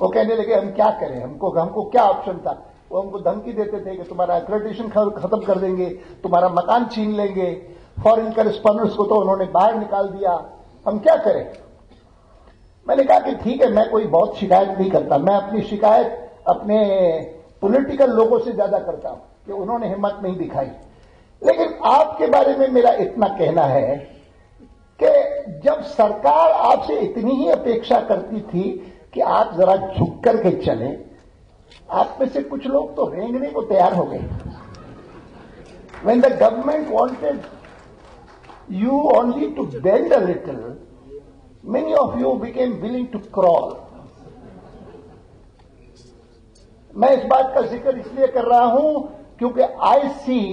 वो कहने लगे हम क्या करें, हमको क्या ऑप्शन था। वो हमको धमकी देते थे कि तुम्हारा एक्रेडिटेशन खत्म कर देंगे, तुम्हारा मकान छीन लेंगे, फॉरेन करेस्पॉन्डेंट्स को तो उन्होंने बाहर निकाल दिया, हम क्या करें। मैंने कहा कि ठीक है, मैं कोई बहुत शिकायत नहीं करता, मैं अपनी शिकायत अपने पॉलिटिकल लोगों से ज्यादा करता हूं कि उन्होंने हिम्मत नहीं दिखाई। लेकिन आपके बारे में मेरा इतना कहना है कि जब सरकार आपसे इतनी ही अपेक्षा करती थी कि आप जरा झुक करके चलें, आप में से कुछ लोग तो रेंगने को तैयार हो गए। When the government wanted you only to bend a little, many of you became willing to crawl. मैं इस बात का जिक्र इसलिए कर रहा हूं क्योंकि I see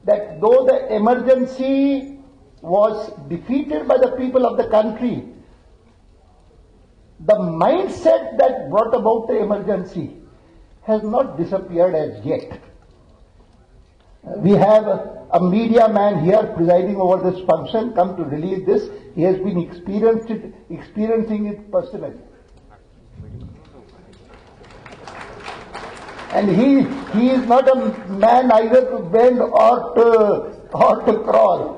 that though the emergency was defeated by the people of the country, the mindset that brought about the emergency has not disappeared as yet. We have a media man here presiding over this function come to release this. He has been experiencing it personally. And he is not a man either to bend or to crawl.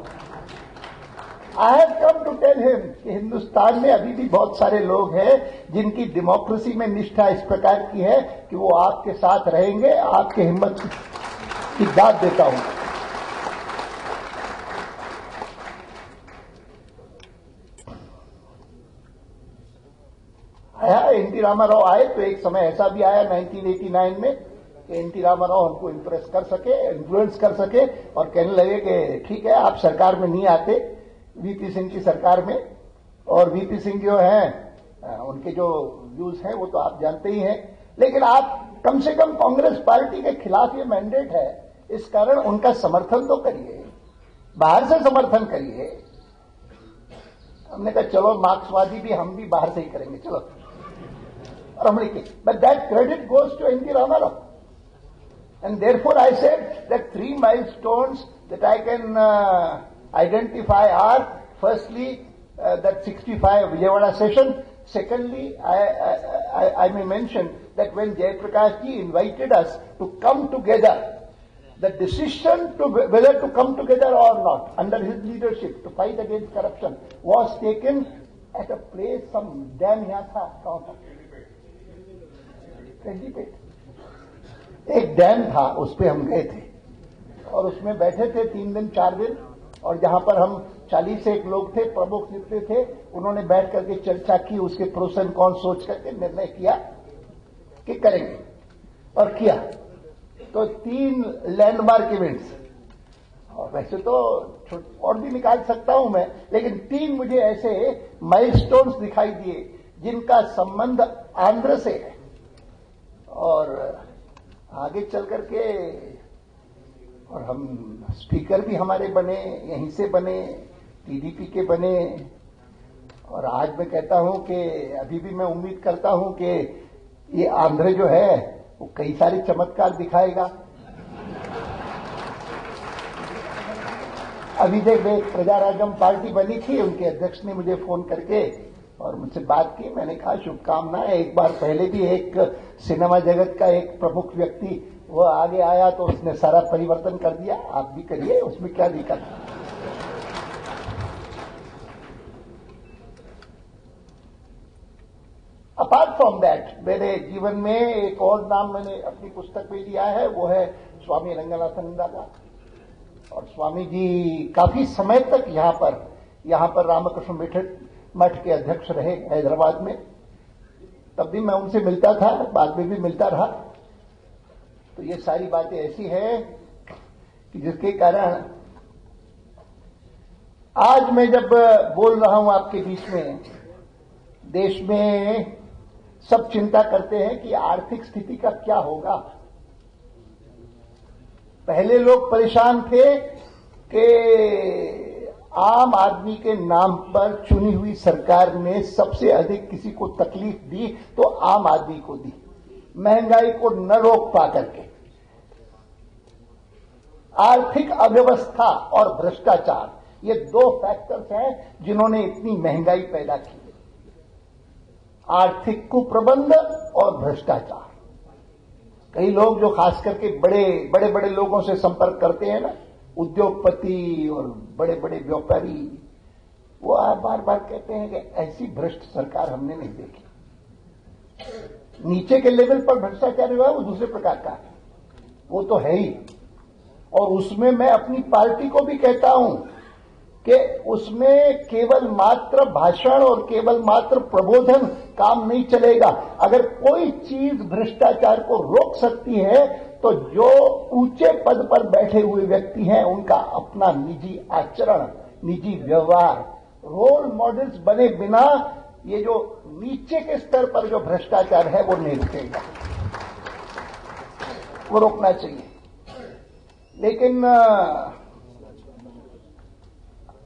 I have come to tell him कि हिंदुस्तान में अभी भी बहुत सारे लोग हैं जिनकी democracy में निष्ठा इस प्रकार की है कि वो आपके साथ रहेंगे, आपके हिम्मत की दाद देता हूं। आया एनटी रामाराव आए तो एक समय ऐसा भी आया 1989 में कि एनटी रामाराव हमको इम्प्रेस कर सके, इन्फ्लुएंस कर सके और कहने लगे कि ठीक है आप सरकार में नहीं आते वीपी सिंह की सरकार में, और वीपी सिंह जो हैं उनके जो व्यूज हैं वो तो आप जानते ही हैं, लेकिन आप कम से कम कांग्रेस पार्टी के खिलाफ ये मैंडेट है, इस कारण उनका समर्थन तो करिए, बाहर से समर्थन करिए। हमने कहा चलो मार्क्सवादी भी हम भी बाहर से ही करेंगे, चलो, और हम लिखे, but that credit goes to NT Ramarao. And therefore I said that 3 milestones that I can identify are firstly that 65 Vijayawada session. Secondly, I may mention that when Jayaprakash ji invited us to come together, the decision to whether to come together or not under his leadership to fight against corruption was taken at a place, some dam यहाँ था, कहाँ था? Candipet. एक dam था, उस पे हम गए थे और उसमें बैठे थे 3 दिन 4 दिन, और जहां पर हम 40 एक लोग थे, प्रमुख जितने थे, उन्होंने बैठ करके चर्चा की, उसके प्रोस एंड कॉन सोच करके निर्णय किया कि करेंगे, और किया। तो 3 लैंडमार्क इवेंट्स, और वैसे तो और भी निकाल सकता हूं मैं, लेकिन 3 मुझे ऐसे माइलस्टोन्स दिखाई दिए जिनका संबंध आंध्र से है, और आगे चल करके, और हम स्पीकर भी हमारे बने, यहीं से बने, टीडीपी के बने, और आज मैं कहता हूं कि अभी भी मैं उम्मीद करता हूं कि ये आंध्र जो है वो कई सारे चमत्कार दिखाएगा। अभी देख प्रजारागम पार्टी बनी थी, उनके अध्यक्ष ने मुझे फोन करके और मुझसे बात की, मैंने कहा शुभकामनाएं। एक बार पहले भी एक सिनेमा जगत का एक प्रमुख व्यक्ति वो आगे आया तो उसने सारा परिवर्तन कर दिया, आप भी करिए, उसमें क्या दिक्कत। अपार्ट फ्रॉम दैट मेरे जीवन में एक और नाम मैंने अपनी पुस्तक में लिया है, वो है स्वामी रंगनाथानंदा का। और स्वामी जी काफी समय तक यहाँ पर रामकृष्ण मठ के अध्यक्ष रहे हैदराबाद में, तब भी मैं उनसे मिलता था, बाद में भी मिलता रहा। तो ये सारी बातें ऐसी हैं कि जिसके कारण आज मैं जब बोल रहा हूं आपके बीच में, देश में सब चिंता करते हैं कि आर्थिक स्थिति का क्या होगा। पहले लोग परेशान थे कि आम आदमी के नाम पर चुनी हुई सरकार ने सबसे अधिक किसी को तकलीफ दी तो आम आदमी को दी, महंगाई को न रोक पा करके। आर्थिक अव्यवस्था और भ्रष्टाचार, ये 2 फैक्टर्स हैं जिन्होंने इतनी महंगाई पैदा की। आर्थिक कुप्रबंध और भ्रष्टाचार। कई लोग जो खास करके बड़े बड़े लोगों से संपर्क करते हैं ना, उद्योगपति और बड़े बड़े व्यापारी, वो बार बार कहते हैं कि ऐसी भ्रष्ट सरकार हमने नहीं देखी। नीचे के लेवल पर भ्रष्टाचार हुआ है वो दूसरे प्रकार का है, वो तो है ही। और उसमें मैं अपनी पार्टी को भी कहता हूं कि उसमें केवल मात्र भाषण और केवल मात्र प्रबोधन काम नहीं चलेगा। अगर कोई चीज भ्रष्टाचार को रोक सकती है तो जो ऊंचे पद पर बैठे हुए व्यक्ति हैं उनका अपना निजी आचरण, निजी व्यवहार, रोल मॉडल्स बने बिना ये जो नीचे के स्तर पर जो भ्रष्टाचार है वो नहीं रुकेगा, वो रोकना चाहिए। लेकिन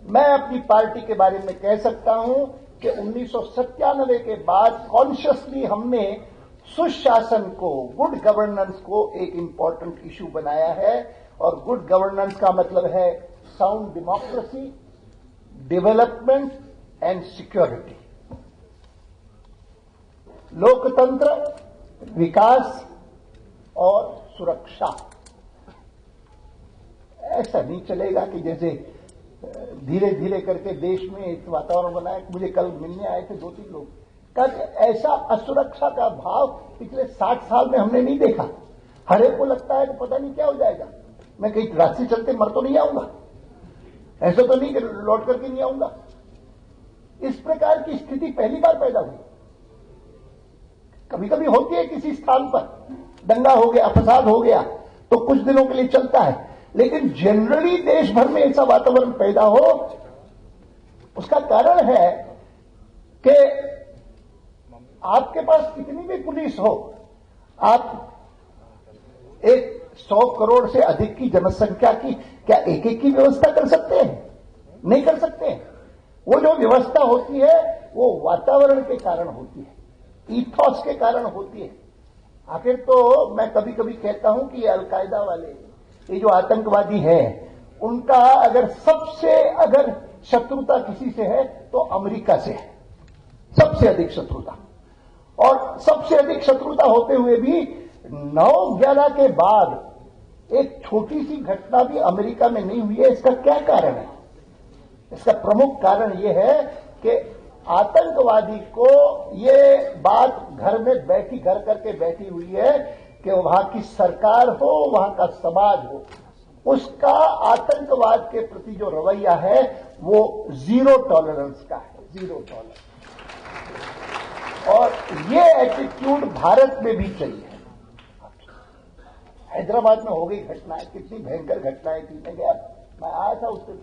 मैं अपनी पार्टी के बारे में कह सकता हूं कि 1997 के बाद कॉन्शियसली हमने सुशासन को, गुड गवर्नेंस को एक इंपॉर्टेंट इशू बनाया है। और गुड गवर्नेंस का मतलब है sound democracy, development and security, लोकतंत्र, विकास और सुरक्षा। ऐसा नहीं चलेगा कि जैसे धीरे धीरे करके देश में एक वातावरण बनाया। मुझे कल मिलने आए थे 2-3 लोग, कहा ऐसा असुरक्षा का भाव पिछले 60 साल में हमने नहीं देखा। हर एक को लगता है कि पता नहीं क्या हो जाएगा, मैं कहीं रास्ते चलते मर तो नहीं आऊंगा, ऐसा तो नहीं कि लौट करके नहीं आऊंगा। इस प्रकार की स्थिति पहली बार पैदा हुई। कभी कभी होती है किसी स्थान पर, दंगा हो गया, फसाद हो गया तो कुछ दिनों के लिए चलता है, लेकिन जनरली देश भर में ऐसा वातावरण पैदा हो, उसका कारण है कि आपके पास कितनी भी पुलिस हो, आप एक 100 करोड़ से अधिक की जनसंख्या की क्या एक की व्यवस्था कर सकते हैं? नहीं कर सकते हैं। वो जो व्यवस्था होती है वो वातावरण के कारण होती है, ईथॉस के कारण होती है। आखिर तो मैं कभी कभी कहता हूं कि ये अलकायदा वाले, ये जो आतंकवादी हैं, उनका अगर शत्रुता किसी से है तो अमेरिका से है, सबसे अधिक शत्रुता। और सबसे अधिक शत्रुता होते हुए भी 9/11 के बाद एक छोटी सी घटना भी अमेरिका में नहीं हुई है। इसका क्या कारण है? इसका प्रमुख कारण यह है कि आतंकवादी को ये बात घर करके बैठी हुई है कि वहां की सरकार हो, वहां का समाज हो, उसका आतंकवाद के प्रति जो रवैया है वो 0 टॉलरेंस का है, 0 टॉलरेंस। और ये एटीट्यूड भारत में भी चाहिए। हैदराबाद में हो गई घटनाएं, कितनी भयंकर घटनाएं थी। मैं आया था उससे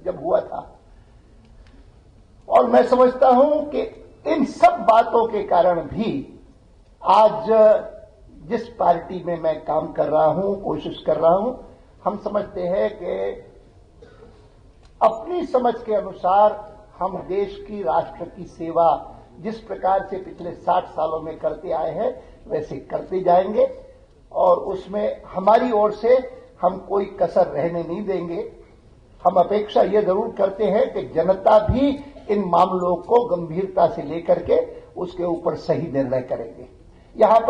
जब हुआ था। और मैं समझता हूं कि इन सब बातों के कारण भी आज जिस पार्टी में मैं काम कर रहा हूं, कोशिश कर रहा हूं, हम समझते हैं कि अपनी समझ के अनुसार हम देश की, राष्ट्र की सेवा जिस प्रकार से पिछले 60 सालों में करते आए हैं वैसे करते जाएंगे। और उसमें हमारी ओर से हम कोई कसर रहने नहीं देंगे। हम अपेक्षा ये जरूर करते हैं कि जनता भी इन मामलों को गंभीरता से लेकर के उसके ऊपर सही निर्णय करेंगे। यहां पर